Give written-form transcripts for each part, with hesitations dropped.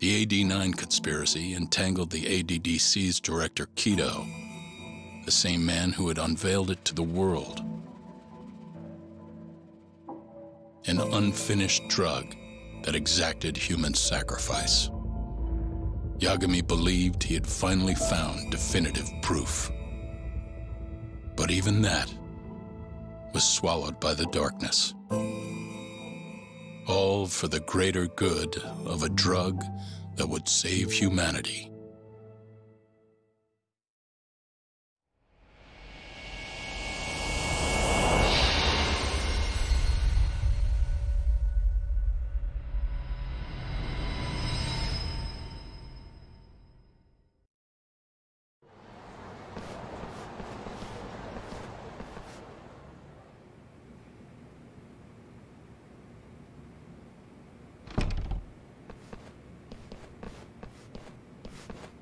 The AD-9 conspiracy entangled the ADDC's director Kengo, the same man who had unveiled it to the world. An unfinished drug that exacted human sacrifice. Yagami believed he had finally found definitive proof. But even that was swallowed by the darkness. All for the greater good of a drug that would save humanity.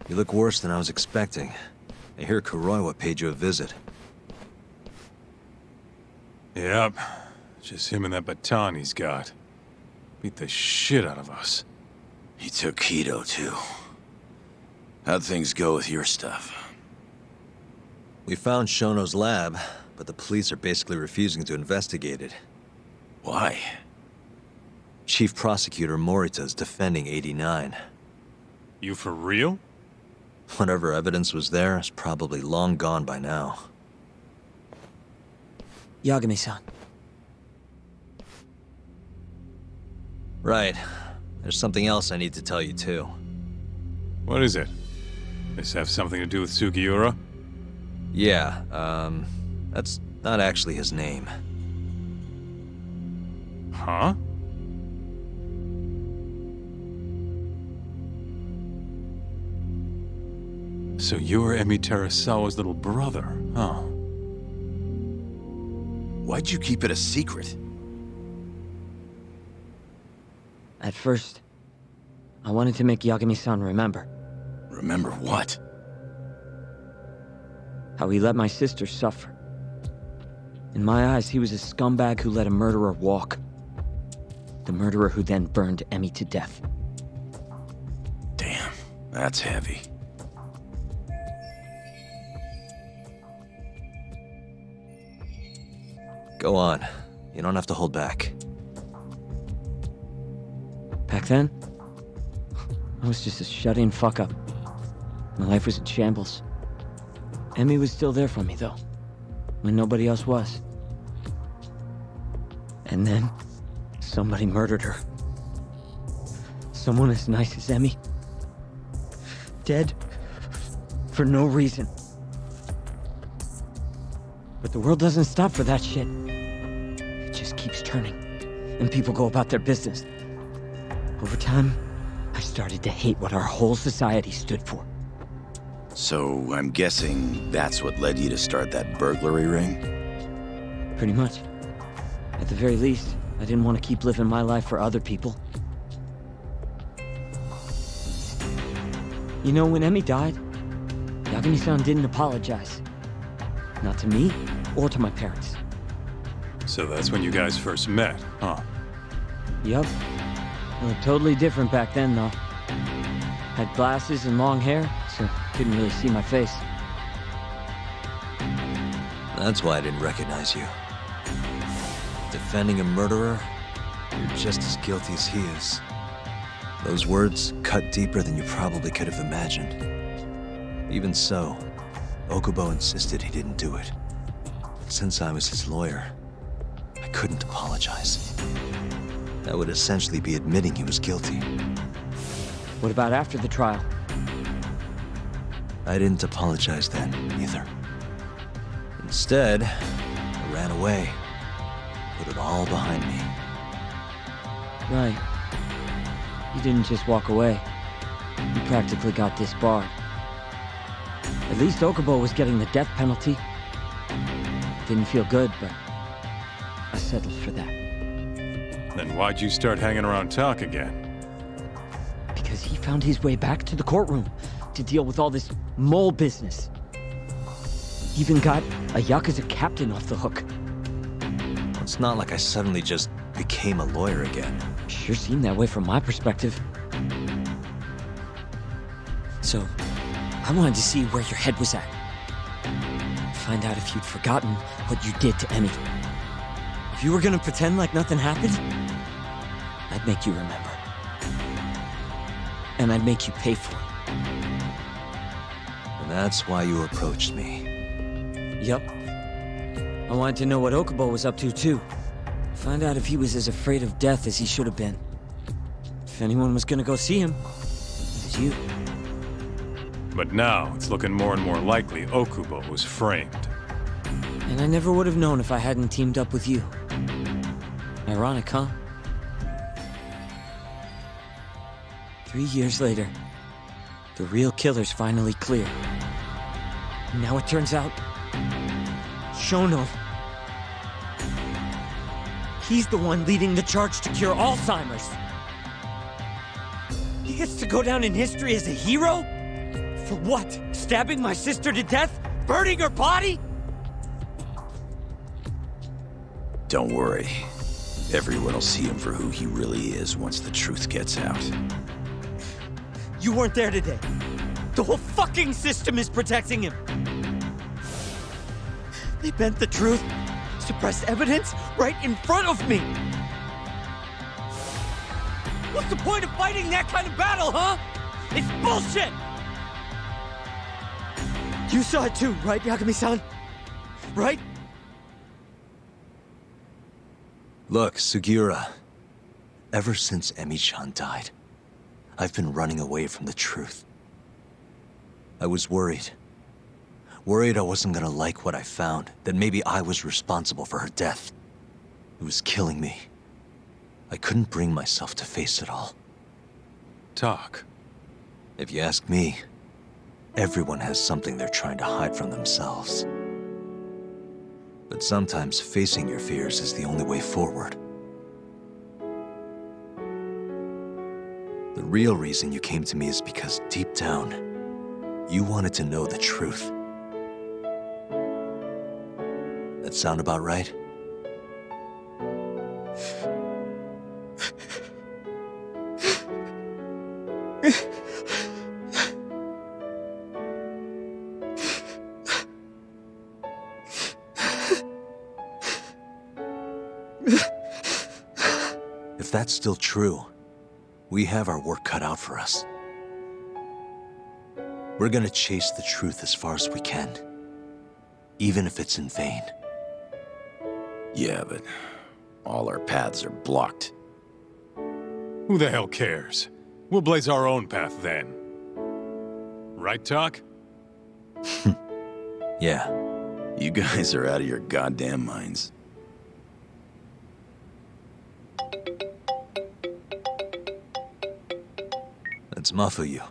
You look worse than I was expecting. I hear Kuroiwa paid you a visit. Yep. Just him and that baton he's got. Beat the shit out of us. He took Kido, too. How'd things go with your stuff? We found Shono's lab, but the police are basically refusing to investigate it. Why? Chief Prosecutor Morita's defending 89. You for real? Whatever evidence was there is probably long gone by now. Yagami-san. Right. There's something else I need to tell you, too. What is it? This have something to do with Sugiura? Yeah, that's not actually his name. Huh? So you're Emi Terasawa's little brother, huh? Why'd you keep it a secret? At first, I wanted to make Yagami-san remember. Remember what? How he let my sister suffer. In my eyes, he was a scumbag who let a murderer walk. The murderer who then burned Emi to death. Damn, that's heavy. Go on. You don't have to hold back. Back then, I was just a shut-in fuck-up. My life was in shambles. Emi was still there for me, though, when nobody else was. And then, somebody murdered her. Someone as nice as Emi. Dead for no reason. But the world doesn't stop for that shit. It just keeps turning, and people go about their business. Over time, I started to hate what our whole society stood for. So, I'm guessing that's what led you to start that burglary ring? Pretty much. At the very least, I didn't want to keep living my life for other people. You know, when Emi died, Yagami-san didn't apologize. Not to me, or to my parents. So that's when you guys first met, huh? Yup. They looked totally different back then, though. Had glasses and long hair, so couldn't really see my face. That's why I didn't recognize you. Defending a murderer, you're just as guilty as he is. Those words cut deeper than you probably could have imagined. Even so, Okubo insisted he didn't do it. But since I was his lawyer, I couldn't apologize. That would essentially be admitting he was guilty. What about after the trial? I didn't apologize then, either. Instead, I ran away. Put it all behind me. Right. You didn't just walk away. You practically got disbarred. At least Okubo was getting the death penalty. Didn't feel good, but I settled for that. Then why'd you start hanging around talk again? Because he found his way back to the courtroom to deal with all this mole business. Even got a Yakuza captain off the hook. It's not like I suddenly just became a lawyer again. Sure seemed that way from my perspective. So, I wanted to see where your head was at. Find out if you'd forgotten what you did to Emmy. If you were gonna pretend like nothing happened, I'd make you remember. And I'd make you pay for it. And that's why you approached me. Yup. I wanted to know what Okubo was up to, too. Find out if he was as afraid of death as he should have been. If anyone was gonna go see him, it was you. But now, it's looking more and more likely Okubo was framed. And I never would have known if I hadn't teamed up with you. Ironic, huh? 3 years later, the real killer's finally clear. And now it turns out, Shono, he's the one leading the charge to cure Alzheimer's. He gets to go down in history as a hero? For what? Stabbing my sister to death? Burning her body? Don't worry. Everyone will see him for who he really is once the truth gets out. You weren't there today. The whole fucking system is protecting him. They bent the truth, suppressed evidence right in front of me. What's the point of fighting that kind of battle, huh? It's bullshit! You saw it too, right, Yagami-san? Right? Look, Sugiura. Ever since Emi-chan died, I've been running away from the truth. I was worried. Worried I wasn't gonna like what I found, that maybe I was responsible for her death. It was killing me. I couldn't bring myself to face it all. Talk. If you ask me, everyone has something they're trying to hide from themselves. But sometimes facing your fears is the only way forward. The real reason you came to me is because deep down, you wanted to know the truth. That sound about right? If that's still true, we have our work cut out for us. We're gonna chase the truth as far as we can, even if it's in vain. Yeah, but all our paths are blocked. Who the hell cares? We'll blaze our own path then. Right, Talk? Yeah. You guys are out of your goddamn minds. It's Mafuyu.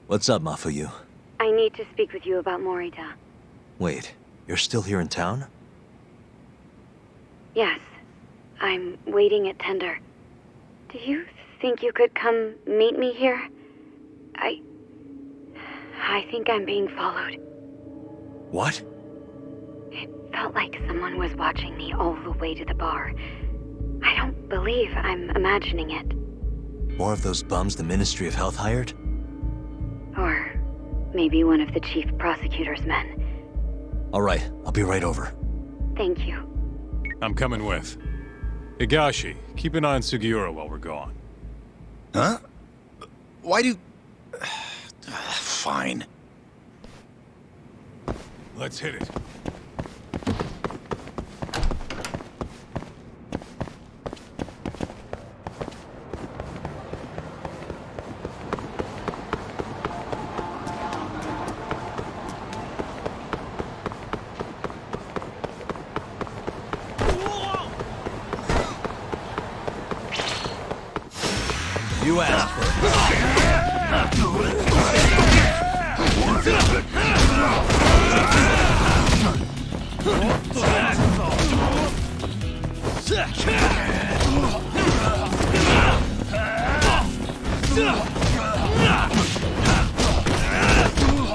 What's up, Mafuyu? I need to speak with you about Morita. Wait, you're still here in town? Yes. I'm waiting at Tender. Do you think you could come meet me here? I think I'm being followed. What? It felt like someone was watching me all the way to the bar. I don't believe I'm imagining it. More of those bums the Ministry of Health hired? Or maybe one of the chief prosecutor's men. All right, I'll be right over. Thank you. I'm coming with. Higashi, keep an eye on Sugiura while we're gone. Huh? Why do... Fine. Let's hit it. You asked for it.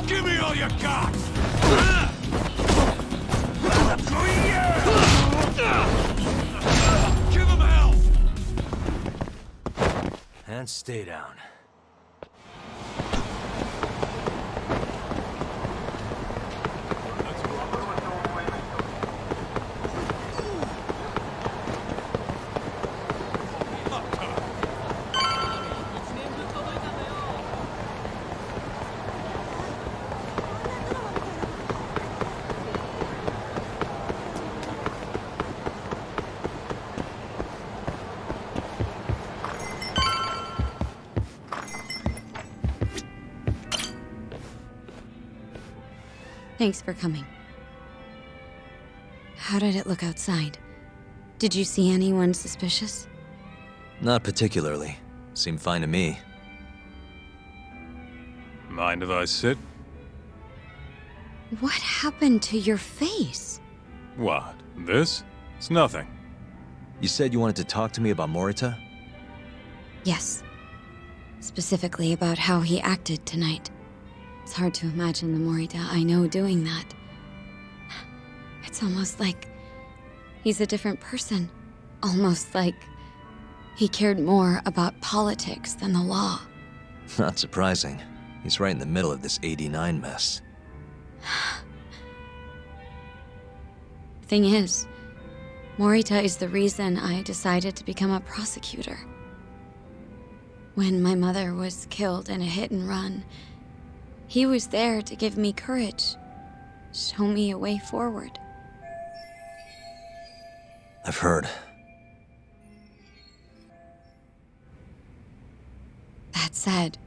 Give me all you got! Give him hell! And stay down. Thanks for coming. How did it look outside? Did you see anyone suspicious? Not particularly. Seemed fine to me. Mind if I sit? What happened to your face? What? This? It's nothing. You said you wanted to talk to me about Morita? Yes. Specifically about how he acted tonight. It's hard to imagine the Morita I know doing that. It's almost like he's a different person. Almost like he cared more about politics than the law. Not surprising. He's right in the middle of this 89 mess. Thing is, Morita is the reason I decided to become a prosecutor. When my mother was killed in a hit and run, he was there to give me courage, show me a way forward. I've heard. That said,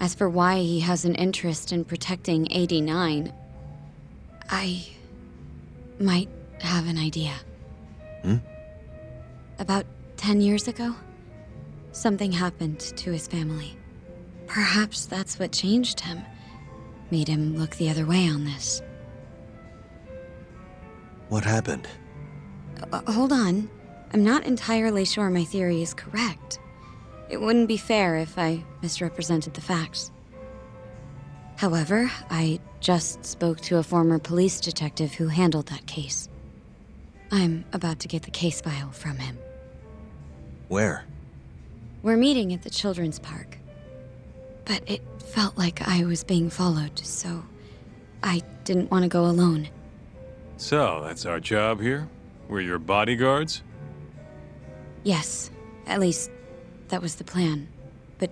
as for why he has an interest in protecting 89, I might have an idea. About 10 years ago, something happened to his family. Perhaps that's what changed him, made him look the other way on this. What happened? Hold on. I'm not entirely sure my theory is correct. It wouldn't be fair if I misrepresented the facts. However, I just spoke to a former police detective who handled that case. I'm about to get the case file from him. Where? We're meeting at the children's park. But it felt like I was being followed, so I didn't want to go alone. So, that's our job here? We're your bodyguards? Yes, at least that was the plan. But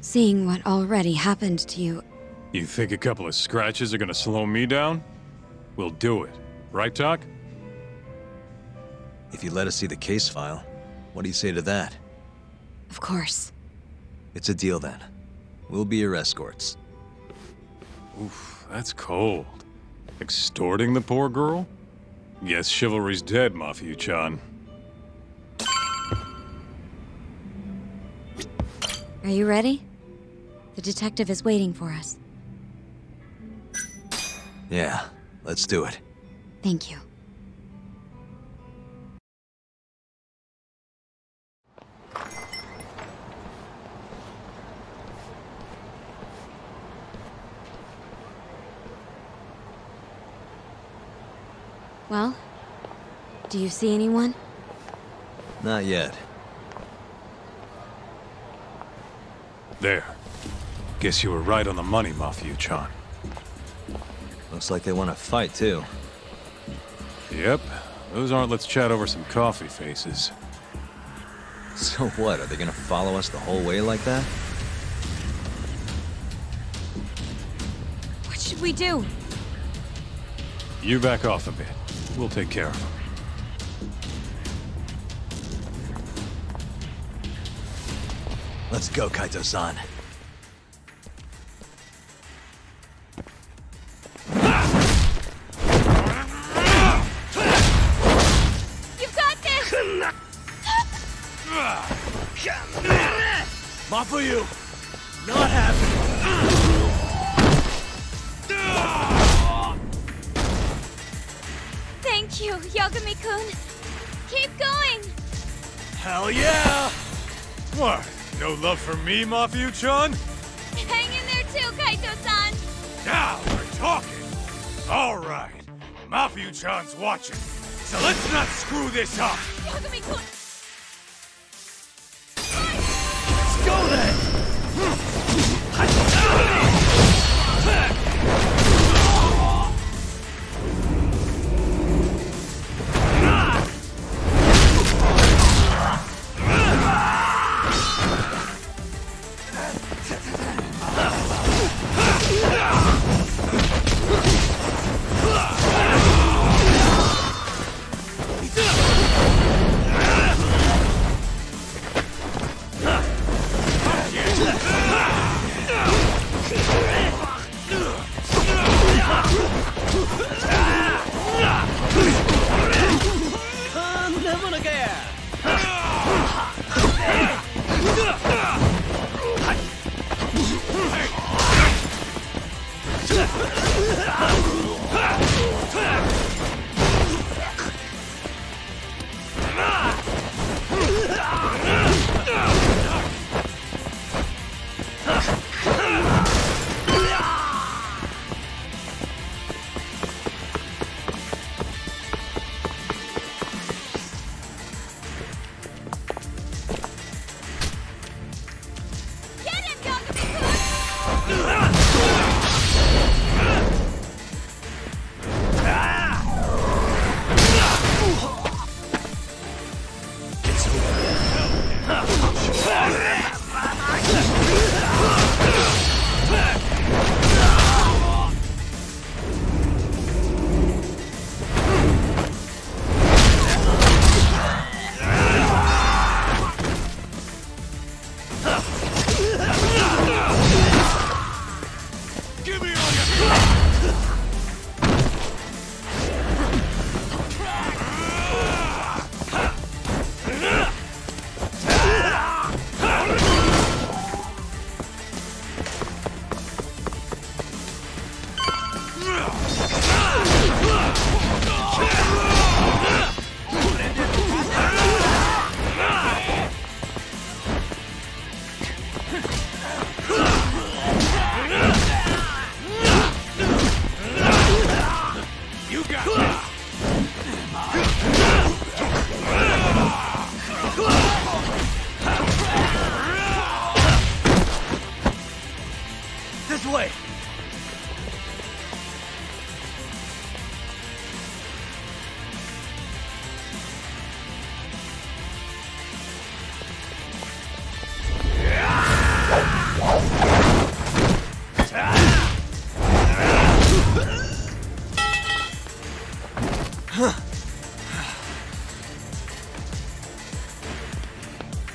seeing what already happened to you... You think a couple of scratches are gonna slow me down? We'll do it. Right, Doc? If you let us see the case file, what do you say to that? Of course. It's a deal then. We'll be your escorts. Oof, that's cold. Extorting the poor girl? Guess chivalry's dead, Mafia-chan. Are you ready? The detective is waiting for us. Yeah, let's do it. Thank you. Well, do you see anyone? Not yet. There. Guess you were right on the money, Mafia-chan. Looks like they want to fight, too. Yep. Those aren't let's chat over some coffee faces. So what, are they gonna follow us the whole way like that? What should we do? You back off a bit. We'll take care of them. Let's go, Kaito-san. You've got this! Mafuyu! Not happening! Thank you, Yagami-kun. Keep going! Hell yeah! What? No love for me, Mafia-chan? Hang in there too, Kaito-san! Now we're talking! Alright. Mafia-chan's watching. So let's not screw this up! Yagami-kun! Let's go then!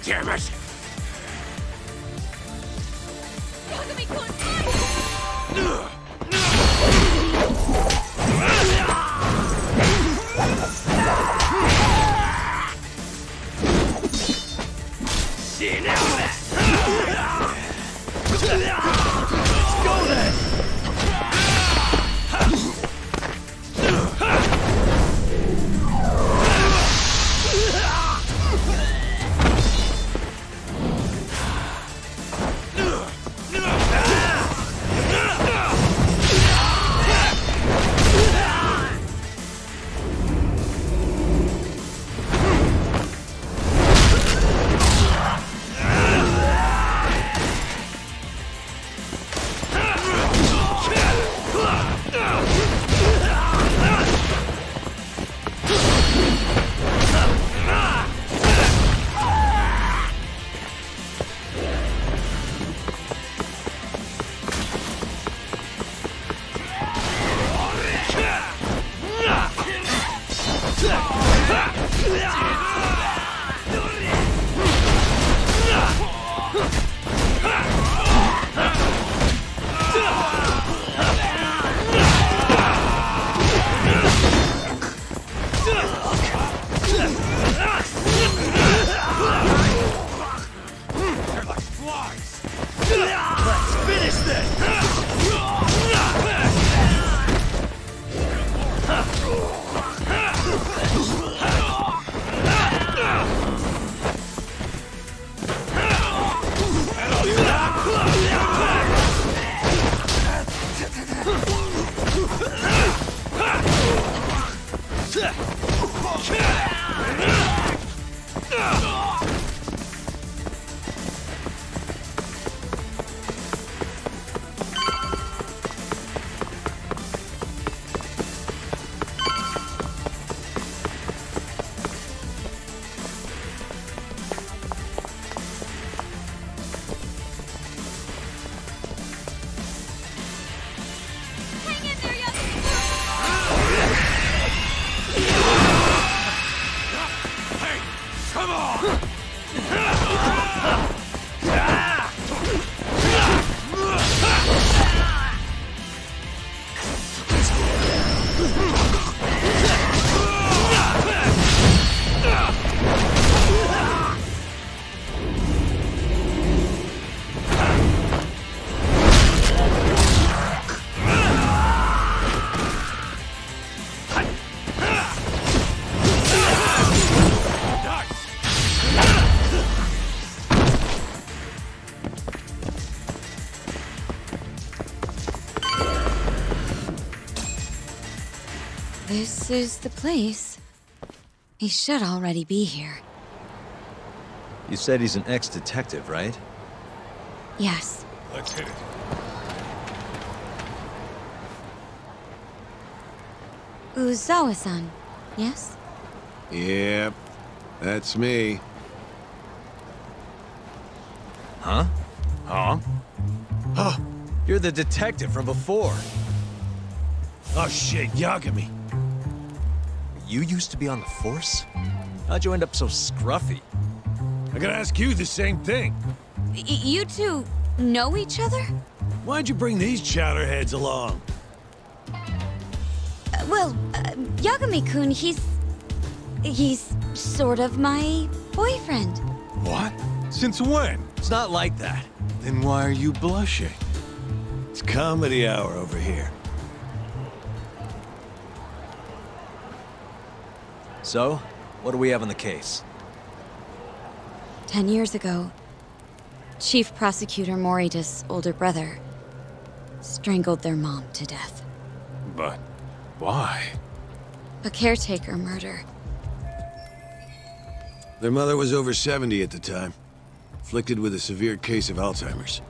damn it! Go then! This is the place. He should already be here. You said he's an ex-detective, right? Yes. Let's hit it. Uzawa-san, yes? Yep, that's me. Huh? Huh? Oh, You're the detective from before. oh shit, Yagami. You used to be on the force? How'd you end up so scruffy? I gotta ask you the same thing. You two know each other? Why'd you bring these chowderheads along? Yagami-kun, he's sort of my boyfriend. What? Since when? It's not like that. Then why are you blushing? It's comedy hour over here. So, what do we have on the case? 10 years ago, Chief Prosecutor Morita's older brother strangled their mom to death. But why? A caretaker murder. Their mother was over 70 at the time, afflicted with a severe case of Alzheimer's.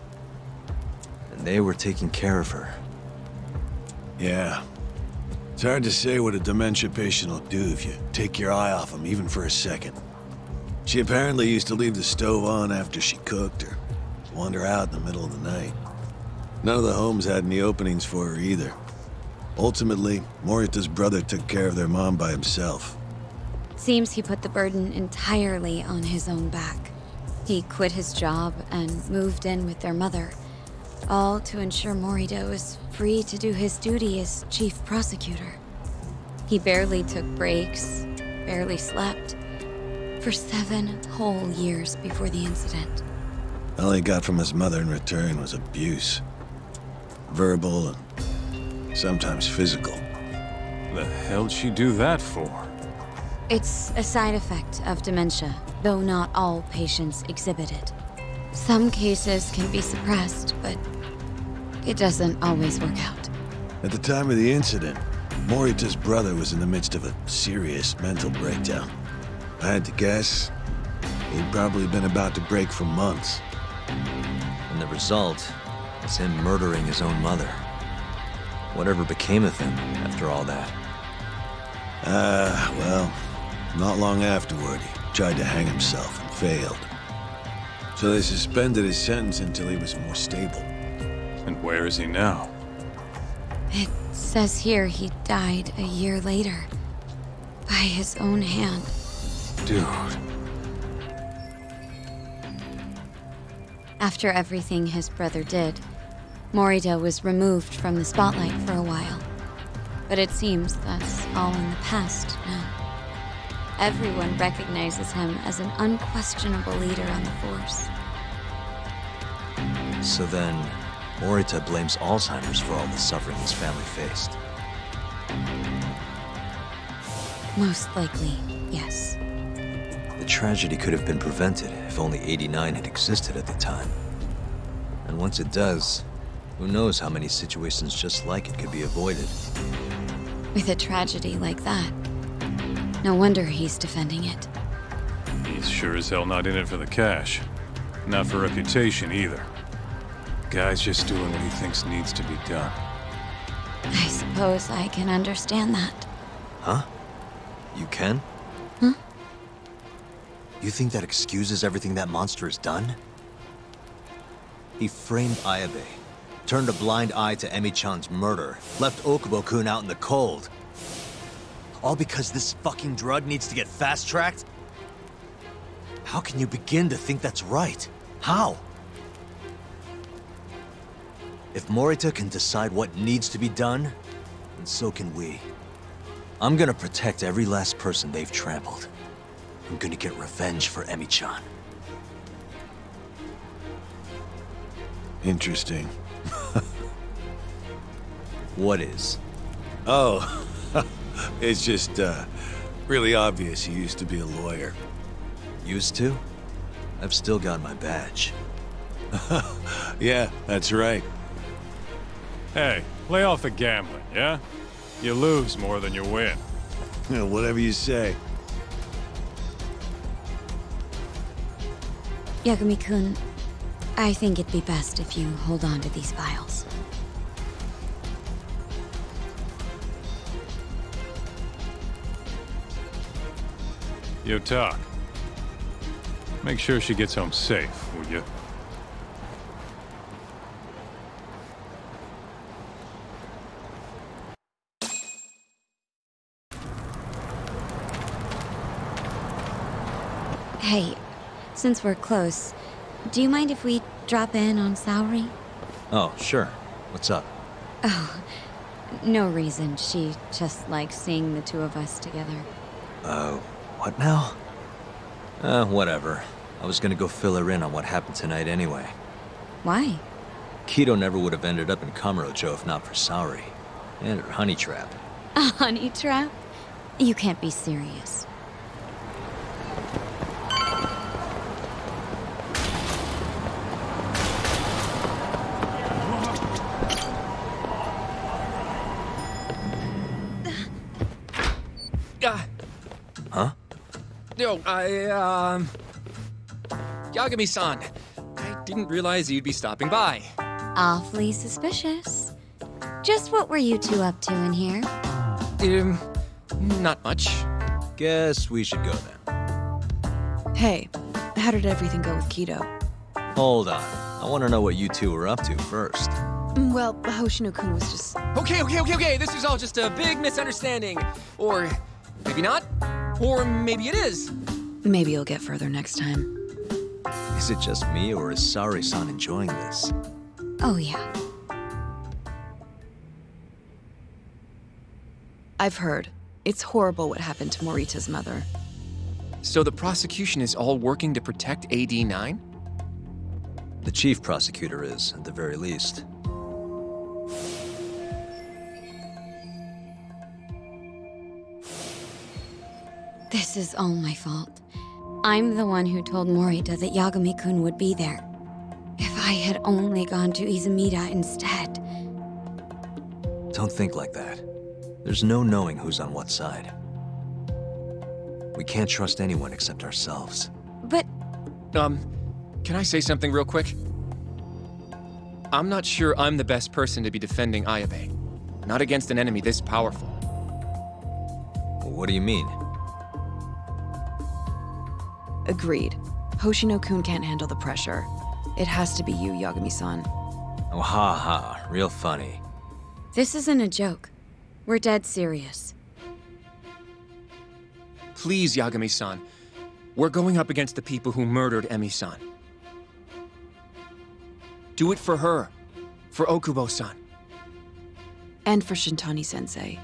And they were taking care of her. Yeah. It's hard to say what a dementia patient will do if you take your eye off them, even for a second. She apparently used to leave the stove on after she cooked, or wander out in the middle of the night. None of the homes had any openings for her either. Ultimately, Morita's brother took care of their mom by himself. Seems he put the burden entirely on his own back. He quit his job and moved in with their mother, all to ensure Morita was free to do his duty as chief prosecutor. He barely took breaks, barely slept, for 7 whole years before the incident. All he got from his mother in return was abuse. Verbal and sometimes physical. The hell'd she do that for? It's a side effect of dementia, though not all patients exhibit it. Some cases can be suppressed, but it doesn't always work out. At the time of the incident, Morita's brother was in the midst of a serious mental breakdown. If I had to guess, he'd probably been about to break for months. And the result is him murdering his own mother. Whatever became of him after all that? Well, not long afterward, he tried to hang himself and failed. So they suspended his sentence until he was more stable. And where is he now? It says here he died a year later, by his own hand. Dude. After everything his brother did, Morita was removed from the spotlight for a while. But it seems that's all in the past now. Everyone recognizes him as an unquestionable leader on the Force. So then, Morita blames Alzheimer's for all the suffering his family faced. Most likely, yes. The tragedy could have been prevented if only 89 had existed at the time. And once it does, who knows how many situations just like it could be avoided. With a tragedy like that, no wonder he's defending it. He's sure as hell not in it for the cash. Not for reputation, either. Guy's just doing what he thinks needs to be done. I suppose I can understand that. Huh? You can? Huh? You think that excuses everything that monster has done? He framed Ayabe, turned a blind eye to Emi-chan's murder, left Okubo-kun out in the cold. All because this fucking drug needs to get fast-tracked? How can you begin to think that's right? How? If Morita can decide what needs to be done, then so can we. I'm gonna protect every last person they've trampled. I'm gonna get revenge for Emi-chan. Interesting. What is? Oh, it's just, really obvious you used to be a lawyer. Used to? I've still got my badge. Yeah, that's right. Hey, lay off the gambling, yeah? You lose more than you win. Yeah, whatever you say. Yagami-kun, I think it'd be best if you hold on to these files. You talk. Make sure she gets home safe, will you? Hey, since we're close, do you mind if we drop in on Saori? Oh, sure. What's up? Oh, no reason. She just likes seeing the two of us together. What now? Whatever. I was gonna go fill her in on what happened tonight anyway. Why? Kido never would have ended up in Kamurocho if not for Saori. And her honey trap. A honey trap? You can't be serious. Huh? Yo, Yagami-san, I didn't realize you'd be stopping by. Awfully suspicious. Just what were you two up to in here? Not much. Guess we should go then. Hey, how did everything go with Kido? Hold on. I want to know what you two were up to first. Well, Hoshino-kun was just... Okay. This is all just a big misunderstanding. Or maybe not. Or maybe it is. Maybe you'll get further next time. Is it just me, or is Sari-san enjoying this? Oh, yeah. I've heard. It's horrible what happened to Morita's mother. So the prosecution is all working to protect AD9? The chief prosecutor is, at the very least. This is all my fault. I'm the one who told Morita that Yagami-kun would be there. If I had only gone to Izumida instead. Don't think like that. There's no knowing who's on what side. We can't trust anyone except ourselves. But... Can I say something real quick? I'm not sure I'm the best person to be defending Ayabe. Not against an enemy this powerful. What do you mean? Agreed. Hoshino-kun can't handle the pressure. It has to be you, Yagami-san. Oh, ha ha. Real funny. this isn't a joke. We're dead serious. Please, Yagami-san. We're going up against the people who murdered Emi-san. Do it for her. For Okubo-san. And for Shintani-sensei.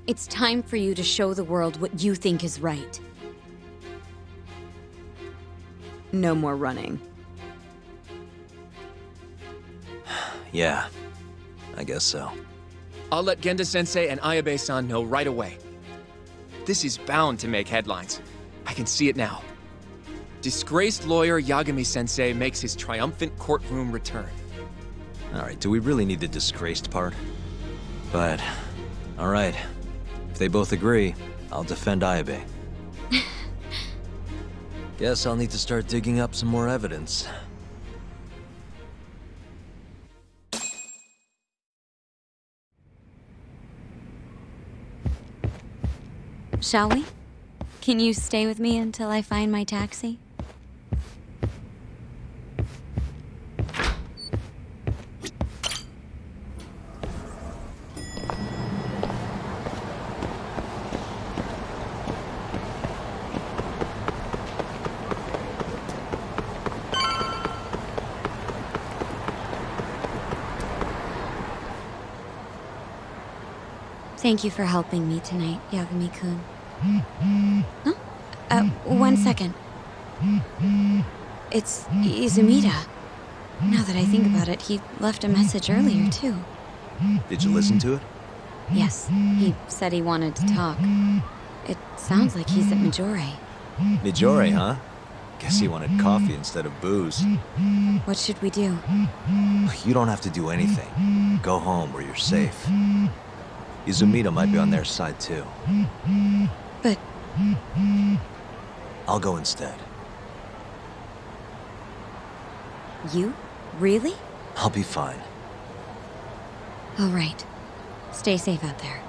It's time for you to show the world what you think is right. No more running. Yeah, I guess so. I'll let Genda-sensei and Ayabe-san know right away. This is bound to make headlines. I can see it now. Disgraced lawyer Yagami-sensei makes his triumphant courtroom return. Alright, do we really need the disgraced part? But, alright. If they both agree, I'll defend Ayabe. Guess I'll need to start digging up some more evidence. Shall we? Can you stay with me until I find my taxi? Thank you for helping me tonight, Yagami-kun. Huh? One second. It's Izumida. Now that I think about it, he left a message earlier, too. Did you listen to it? Yes, he said he wanted to talk. It sounds like he's at Majore. Majore, huh? Guess he wanted coffee instead of booze. What should we do? You don't have to do anything. Go home where you're safe. Izumida might be on their side, too. But... I'll go instead. You? Really? I'll be fine. All right. Stay safe out there.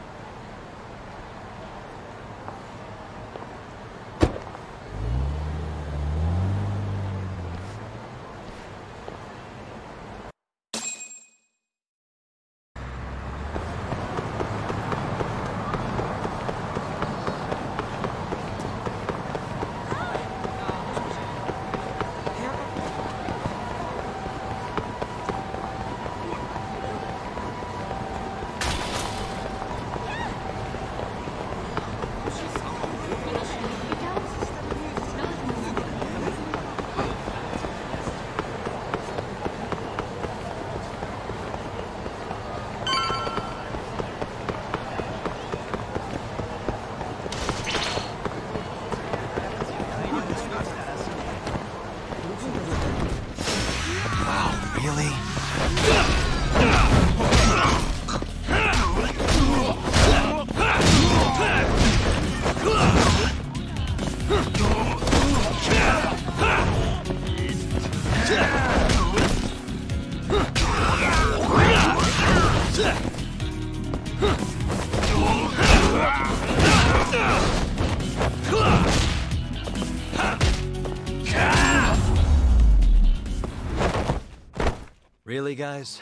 Really, guys?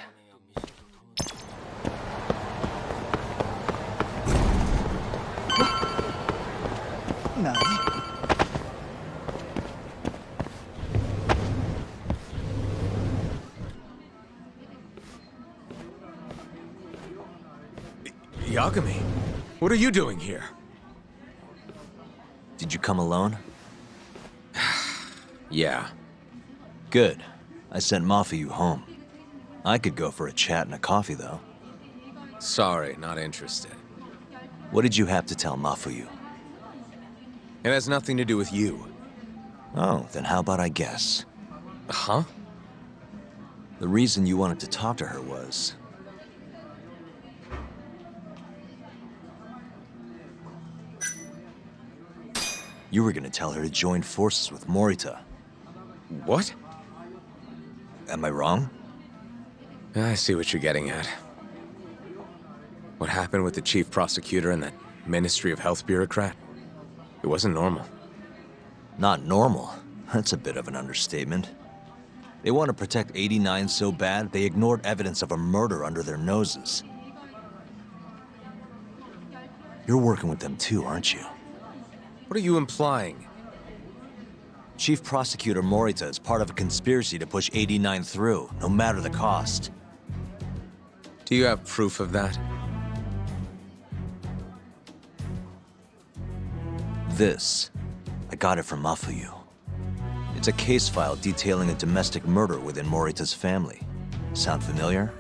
Yagami, what are you doing here? Did you come alone? Yeah. Good. I sent Mafuyu home. I could go for a chat and a coffee, though. Sorry, not interested. What did you have to tell Mafuyu? It has nothing to do with you. Oh, then how about I guess? Huh? The reason you wanted to talk to her was... you were gonna tell her to join forces with Morita. What? Am I wrong? I see what you're getting at. What happened with the chief prosecutor and that Ministry of Health bureaucrat? It wasn't normal. Not normal. That's a bit of an understatement. They want to protect 89 so bad, they ignored evidence of a murder under their noses. You're working with them too, aren't you? What are you implying? Chief Prosecutor Morita is part of a conspiracy to push 89 through, no matter the cost. Do you have proof of that? This. I got it from Mafuyu. It's a case file detailing a domestic murder within Morita's family. Sound familiar?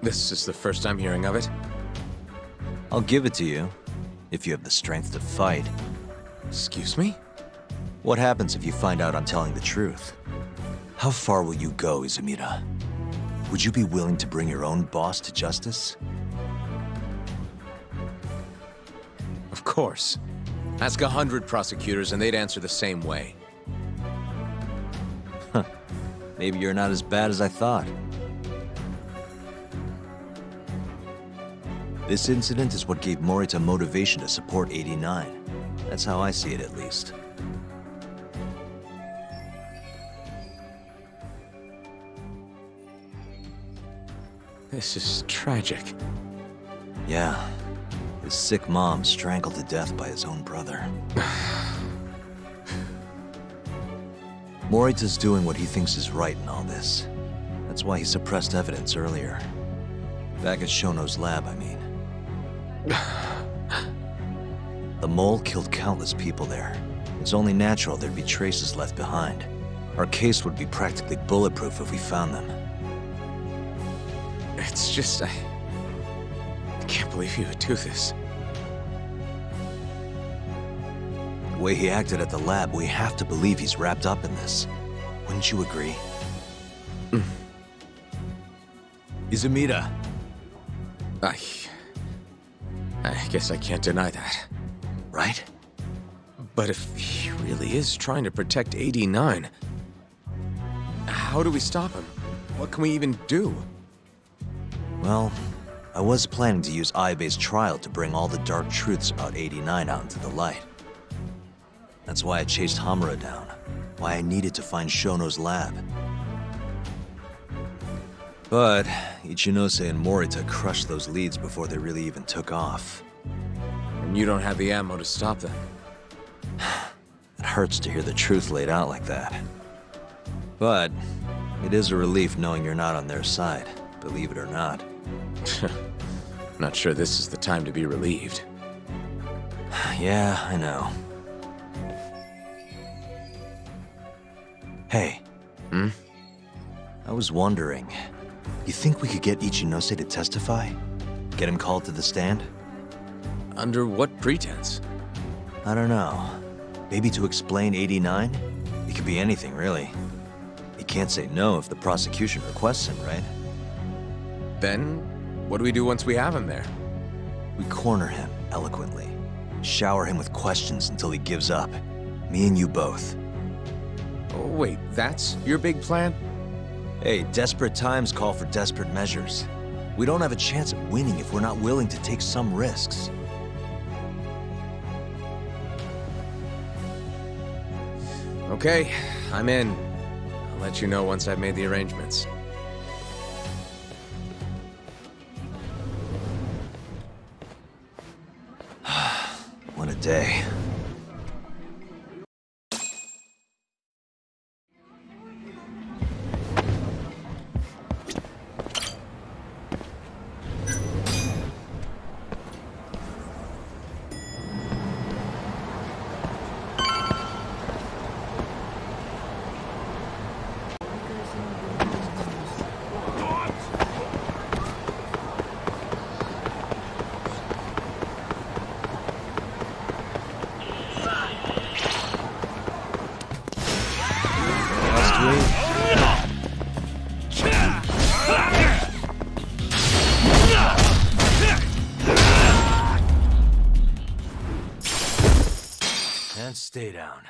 This is the first I'm hearing of it. I'll give it to you, if you have the strength to fight. Excuse me? What happens if you find out I'm telling the truth? How far will you go, Izumida? Would you be willing to bring your own boss to justice? Of course. Ask 100 prosecutors and they'd answer the same way. Maybe you're not as bad as I thought. This incident is what gave Morita motivation to support 89. That's how I see it, at least. This is tragic. Yeah. His sick mom strangled to death by his own brother. Morita's doing what he thinks is right in all this. That's why he suppressed evidence earlier. Back at Shono's lab, I mean. The mole killed countless people there. It's only natural there'd be traces left behind. Our case would be practically bulletproof if we found them. It's just, I can't believe you would do this. The way he acted at the lab, we have to believe he's wrapped up in this. Wouldn't you agree? Izumida. I guess I can't deny that. Right? But if he really is trying to protect 89, how do we stop him? What can we even do? Well, I was planning to use Ayabe's trial to bring all the dark truths about 89 out into the light. That's why I chased Hamura down, why I needed to find Shono's lab. But Ichinose and Morita crushed those leads before they really even took off. And you don't have the ammo to stop them. It hurts to hear the truth laid out like that. But it is a relief knowing you're not on their side, believe it or not. Not sure this is the time to be relieved. Yeah, I know. Hey. I was wondering, you think we could get Ichinose to testify? Get him called to the stand? Under what pretense? I don't know. Maybe to explain 89? It could be anything, really. He can't say no if the prosecution requests him, right? Then, what do we do once we have him there? We corner him, eloquently. Shower him with questions until he gives up. Me and you both. Oh, wait, that's your big plan? Hey, desperate times call for desperate measures. We don't have a chance at winning if we're not willing to take some risks. Okay, I'm in. I'll let you know once I've made the arrangements. What a day. And stay down.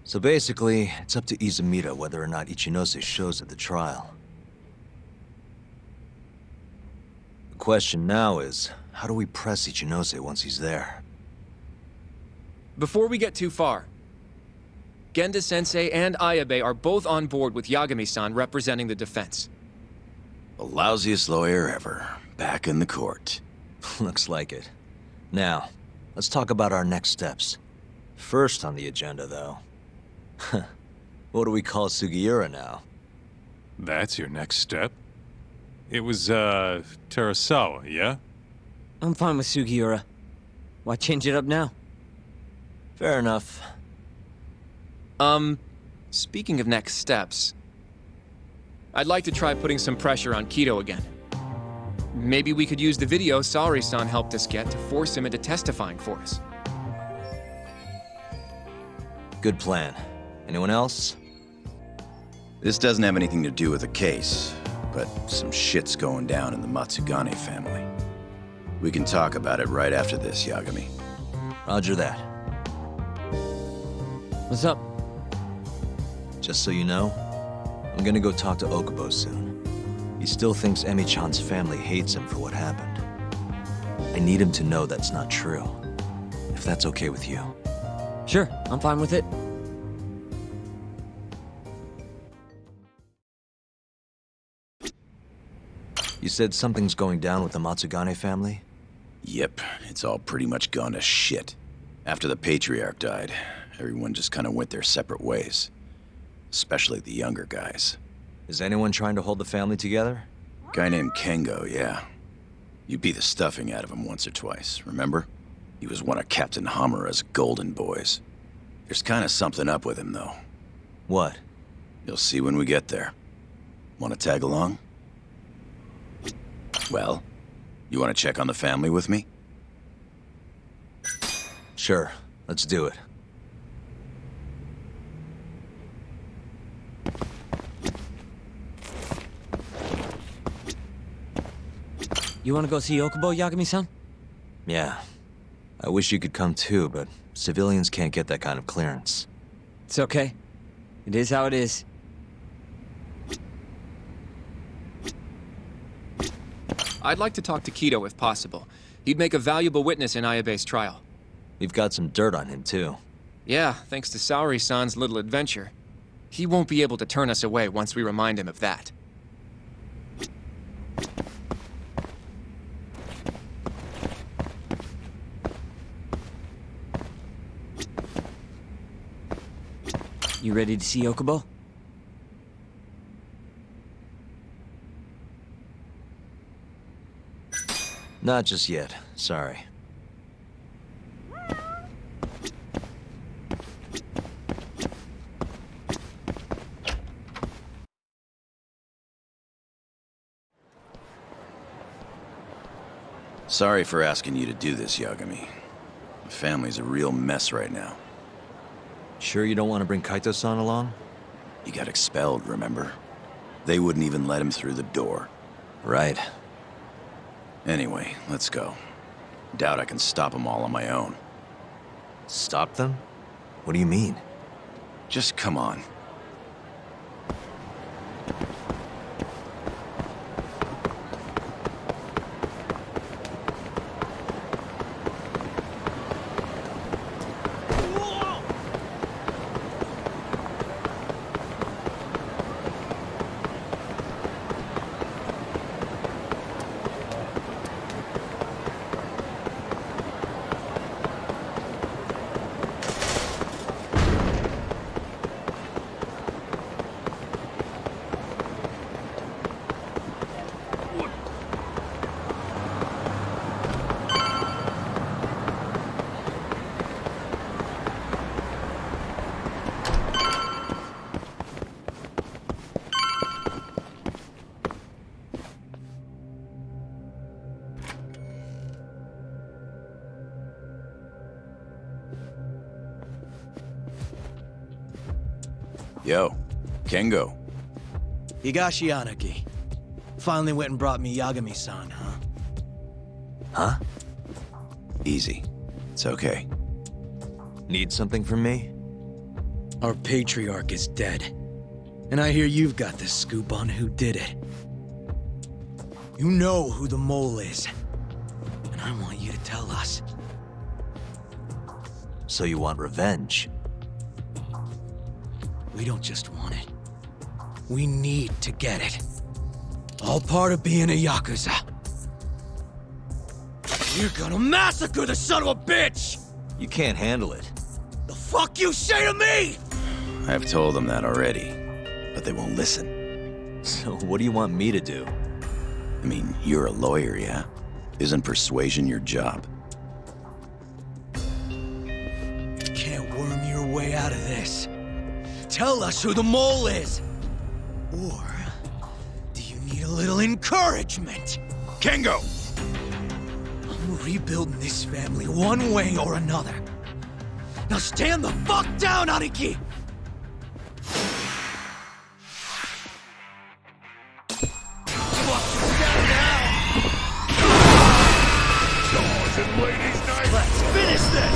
So basically, it's up to Izumida whether or not Ichinose shows at the trial. The question now is, how do we press Ichinose once he's there? Before we get too far, Genda-sensei and Ayabe are both on board with Yagami-san representing the defense. The lousiest lawyer ever, back in the court. Looks like it. Now, let's talk about our next steps. First on the agenda, though. What do we call Sugiura now? That's your next step? It was, Terasawa, yeah? I'm fine with Sugiura. Why change it up now? Fair enough. Speaking of next steps, I'd like to try putting some pressure on Kido again. Maybe we could use the video Saori-san helped us get to force him into testifying for us. Good plan. Anyone else? This doesn't have anything to do with the case, but some shit's going down in the Matsugane family. We can talk about it right after this, Yagami. Roger that. What's up? Just so you know, I'm gonna go talk to Okubo soon. He still thinks Emi-chan's family hates him for what happened. I need him to know that's not true. If that's okay with you. Sure, I'm fine with it. You said something's going down with the Matsugane family? Yep, it's all pretty much gone to shit. After the Patriarch died, everyone just kind of went their separate ways. Especially the younger guys. Is anyone trying to hold the family together? Guy named Kengo, yeah. You beat the stuffing out of him once or twice, remember? He was one of Captain Hamura's golden boys. There's kind of something up with him, though. What? You'll see when we get there. Want to tag along? Well, you want to check on the family with me? Sure, let's do it. You wanna go see Okubo, Yagami-san? Yeah. I wish you could come too, but civilians can't get that kind of clearance. It's okay. It is how it is. I'd like to talk to Kido if possible. He'd make a valuable witness in Ayabe's trial. We've got some dirt on him too. Yeah, thanks to Saori-san's little adventure. He won't be able to turn us away once we remind him of that. You ready to see Okubo? Not just yet, sorry. Sorry for asking you to do this, Yagami. The family's a real mess right now. Sure you don't want to bring Kaito-san along? He got expelled, remember? They wouldn't even let him through the door. Right. Anyway, let's go. Doubt I can stop them all on my own. Stop them? What do you mean? Just come on. Yo, Kengo. Higashi Anaki. Finally went and brought me Yagami-san, huh? Huh? Easy. It's okay. Need something from me? Our patriarch is dead. And I hear you've got the scoop on who did it. You know who the mole is. And I want you to tell us. So you want revenge? We don't just want it. We need to get it. All part of being a Yakuza. You're gonna massacre the son of a bitch! You can't handle it. The fuck you say to me?! I've told them that already, but they won't listen. So what do you want me to do? I mean, you're a lawyer, yeah? Isn't persuasion your job? You can't worm your way out of this. Tell us who the mole is! Or do you need a little encouragement? Kengo! I'm rebuilding this family one way or another. Now stand the fuck down, Aniki! Let's finish this!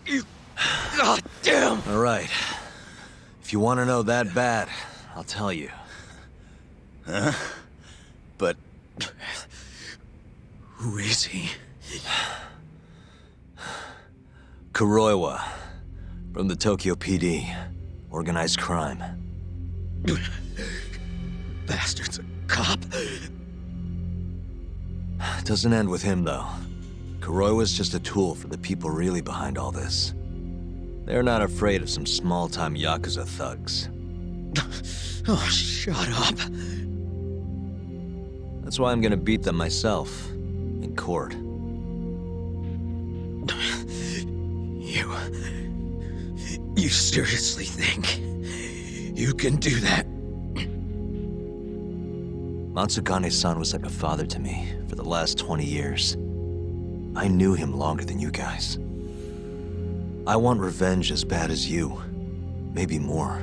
You... God damn! All right. If you want to know that bad, I'll tell you. Huh? But... Who is he? Kuroiwa, from the Tokyo PD. Organized crime. Bastard's a cop. Doesn't end with him, though. Kuroiwa's just a tool for the people really behind all this. They're not afraid of some small-time Yakuza thugs. Oh, shut up. That's why I'm gonna beat them myself. In court. You seriously think you can do that? Matsugane-san was like a father to me for the last 20 years. I knew him longer than you guys. I want revenge as bad as you. Maybe more.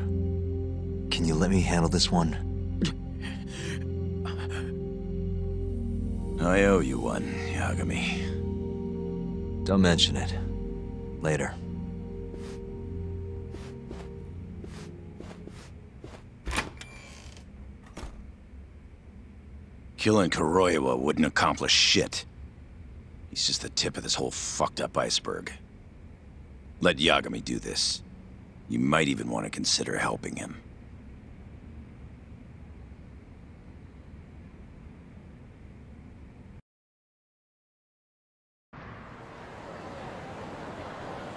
Can you let me handle this one? I owe you one, Yagami. Don't mention it. Later. Killing Kuroiwa wouldn't accomplish shit. He's just the tip of this whole fucked up iceberg. Let Yagami do this. You might even want to consider helping him.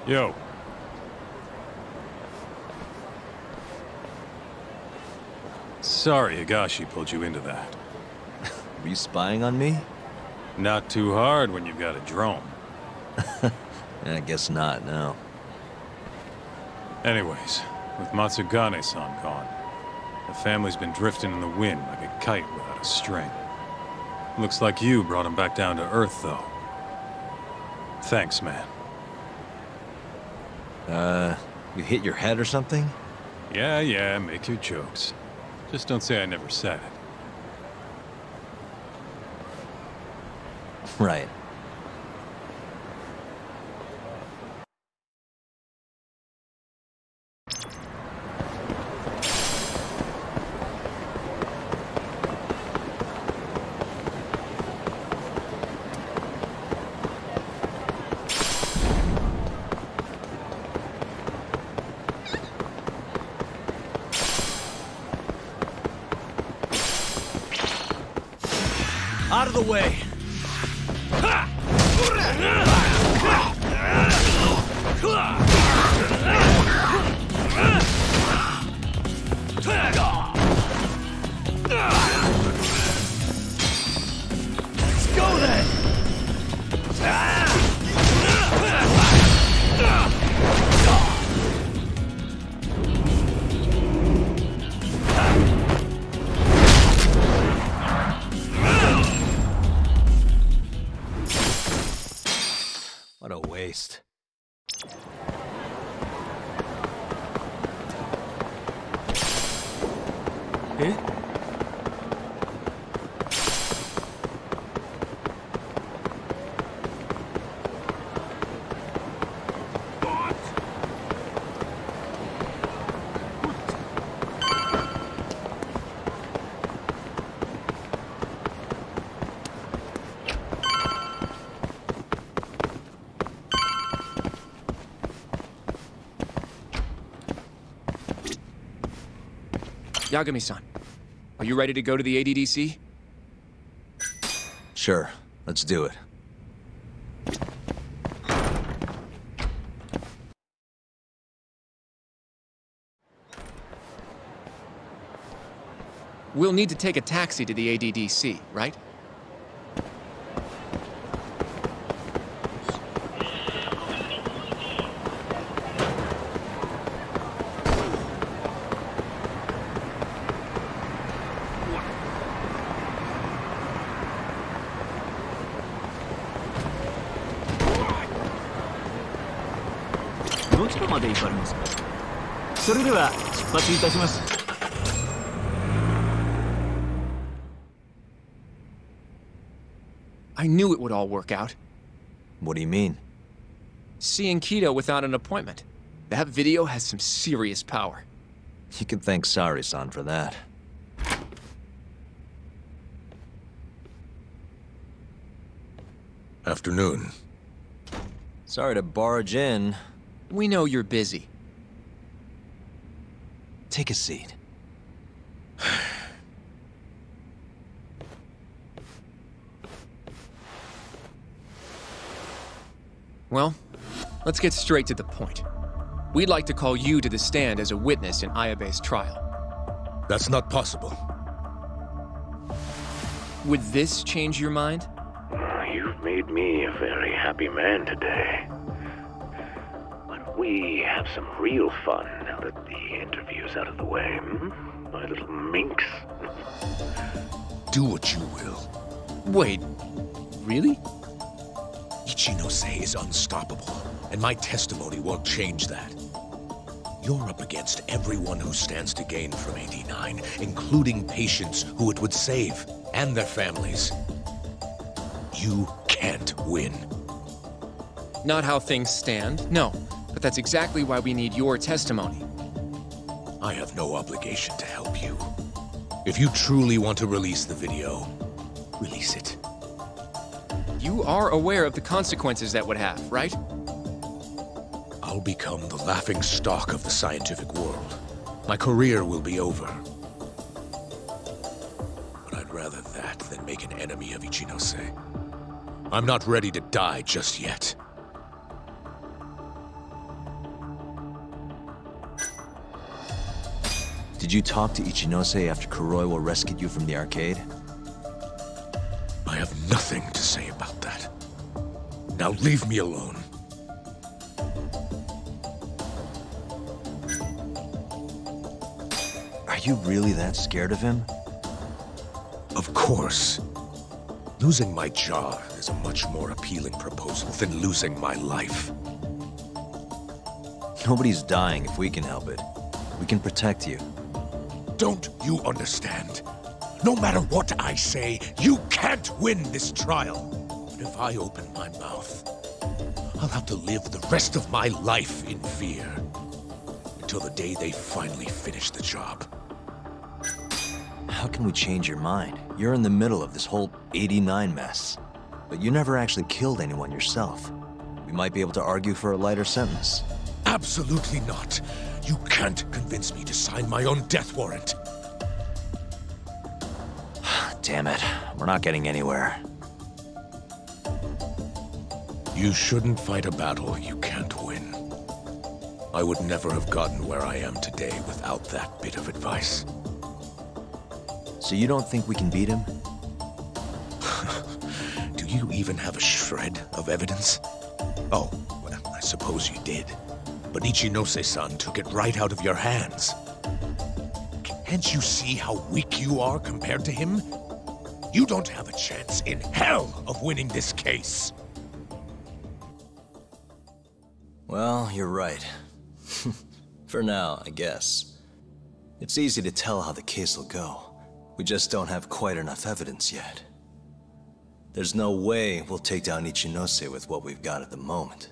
Yo. Sorry Higashi pulled you into that. Were you spying on me? Not too hard when you've got a drone. I guess not, no. Anyways, with Matsugane-san gone, the family's been drifting in the wind like a kite without a string. Looks like you brought him back down to earth, though. Thanks, man. You hit your head or something? Yeah, make your jokes. Just don't say I never said it. Right. Out of the way! Let's go then! What a waste. Eh? Yagami-san, are you ready to go to the ADDC? Sure, let's do it. We'll need to take a taxi to the ADDC, right? I knew it would all work out. What do you mean? Seeing Kido without an appointment. That video has some serious power. You can thank Sari-san for that. Afternoon. Sorry to barge in. We know you're busy. Take a seat. Well, let's get straight to the point. We'd like to call you to the stand as a witness in Ayabe's trial. That's not possible. Would this change your mind? You've made me a very happy man today. Why don't we have some real fun now that the interview's out of the way, my little minx? Do what you will. Wait, really? Ichinose is unstoppable, and my testimony won't change that. You're up against everyone who stands to gain from 89, including patients who it would save, and their families. You can't win. Not how things stand, no. But that's exactly why we need your testimony. I have no obligation to help you. If you truly want to release the video, release it. You are aware of the consequences that would have, right? I'll become the laughing stock of the scientific world. My career will be over. But I'd rather that than make an enemy of Ichinose. I'm not ready to die just yet. Did you talk to Ichinose after Kuroiwa rescued you from the arcade? I have nothing to say about that. Now leave me alone. Are you really that scared of him? Of course. Losing my jaw is a much more appealing proposal than losing my life. Nobody's dying if we can help it. We can protect you. Don't you understand? No matter what I say, you can't win this trial. But if I open my mouth, I'll have to live the rest of my life in fear. Until the day they finally finish the job. How can we change your mind? You're in the middle of this whole 89 mess. But you never actually killed anyone yourself. We might be able to argue for a lighter sentence. Absolutely not. You can't convince me to sign my own death warrant. Damn it. We're not getting anywhere. You shouldn't fight a battle you can't win. I would never have gotten where I am today without that bit of advice. So you don't think we can beat him? Do you even have a shred of evidence? Oh, well, I suppose you did. But Ichinose-san took it right out of your hands. Can't you see how weak you are compared to him? You don't have a chance in hell of winning this case. Well, you're right. For now, I guess. It's easy to tell how the case will go. We just don't have quite enough evidence yet. There's no way we'll take down Ichinose with what we've got at the moment.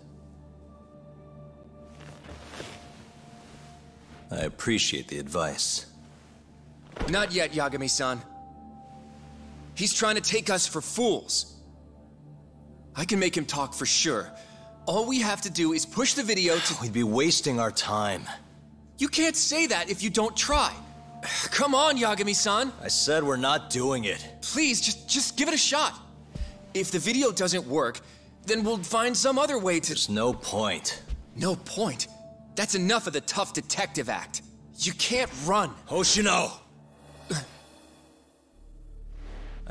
I appreciate the advice. Not yet, Yagami-san. He's trying to take us for fools. I can make him talk for sure. All we have to do is push the video to— We'd be wasting our time. You can't say that if you don't try. Come on, Yagami-san. I said we're not doing it. Please, just give it a shot. If the video doesn't work, then we'll find some other way to— There's no point. No point? That's enough of the tough detective act. You can't run. Hoshino!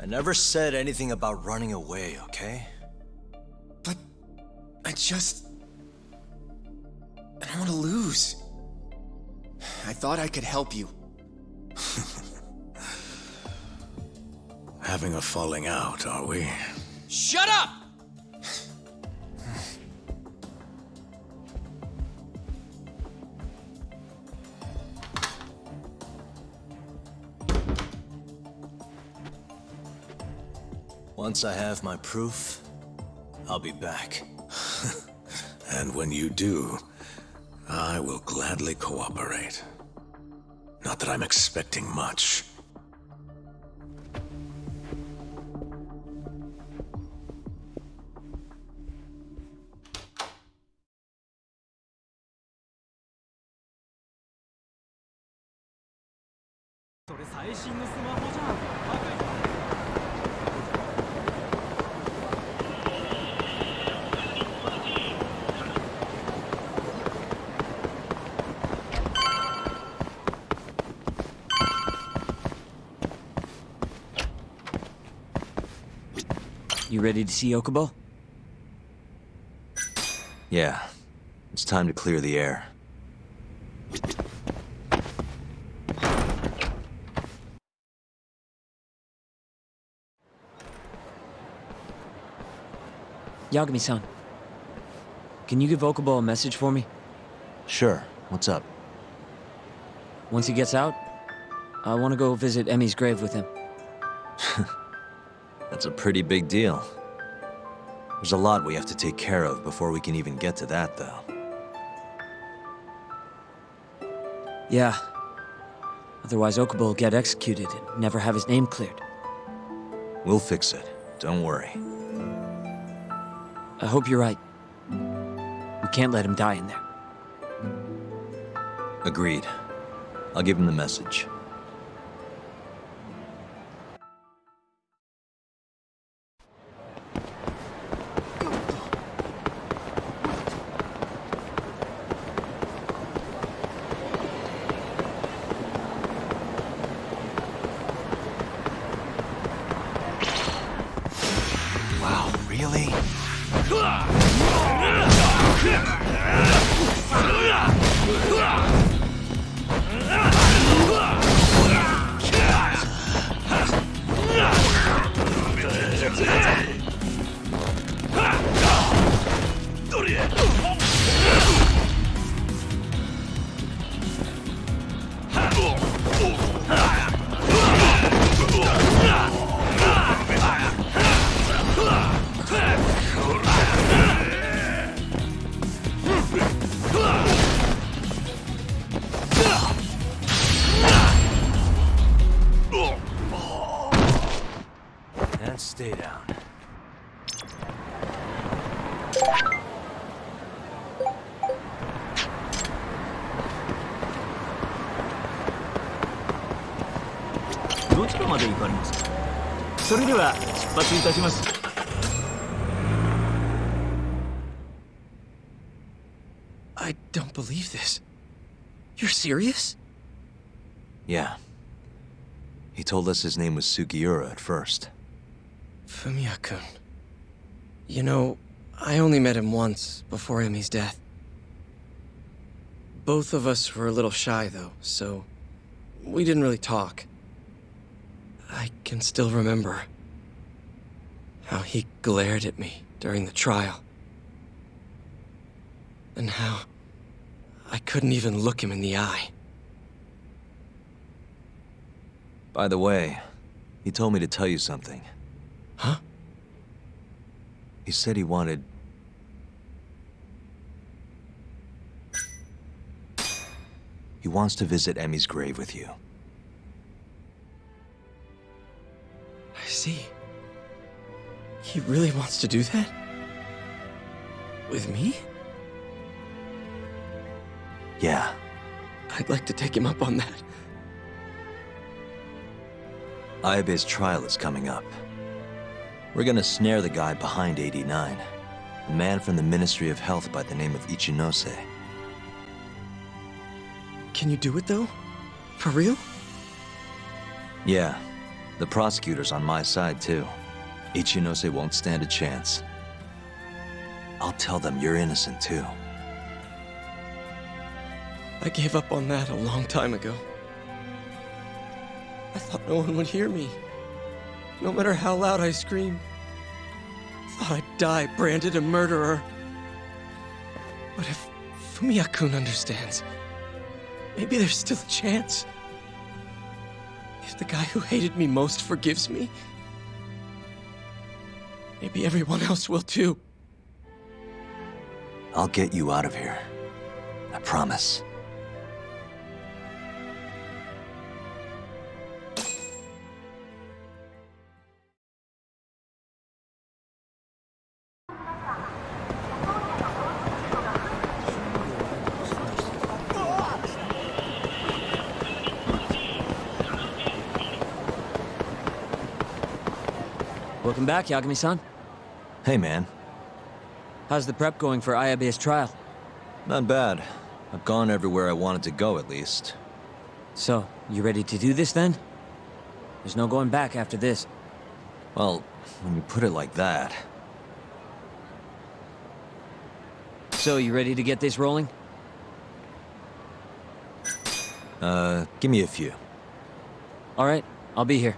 I never said anything about running away, okay? But I don't want to lose. I thought I could help you. Having a falling out, are we? Shut up! Once I have my proof, I'll be back. And when you do, I will gladly cooperate. Not that I'm expecting much. You ready to see Okubo? Yeah. It's time to clear the air. Yagami-san, can you give Okubo a message for me? Sure. What's up? Once he gets out, I want to go visit Emi's grave with him. That's a pretty big deal. There's a lot we have to take care of before we can even get to that, though. Yeah. Otherwise, Okubo will get executed and never have his name cleared. We'll fix it. Don't worry. I hope you're right. We can't let him die in there. Agreed. I'll give him the message. Wow, really? And stay down. それでは出発いたします。I don't believe this. You're serious? Yeah. He told us his name was Sugiura at first. Fumiya-kun. You know, I only met him once, before Emi's death. Both of us were a little shy, though, so we didn't really talk. I can still remember how he glared at me during the trial. And how I couldn't even look him in the eye. By the way, he told me to tell you something. Huh? He said he wanted... He wants to visit Emi's grave with you. I see. He really wants to do that? With me? Yeah. I'd like to take him up on that. Ayabe's trial is coming up. We're gonna snare the guy behind 89. A man from the Ministry of Health by the name of Ichinose. Can you do it, though? For real? Yeah. The prosecutor's on my side, too. Ichinose won't stand a chance. I'll tell them you're innocent, too. I gave up on that a long time ago. I thought no one would hear me, no matter how loud I screamed. I thought I'd die branded a murderer. But if Fumiya-kun understands, maybe there's still a chance. If the guy who hated me most forgives me, maybe everyone else will too. I'll get you out of here. I promise. Welcome back, Yagami-san. Hey, man. How's the prep going for Ayabe's trial? Not bad. I've gone everywhere I wanted to go, at least. So, you ready to do this, then? There's no going back after this. Well, when you put it like that... So, you ready to get this rolling? Give me a few. All right, I'll be here.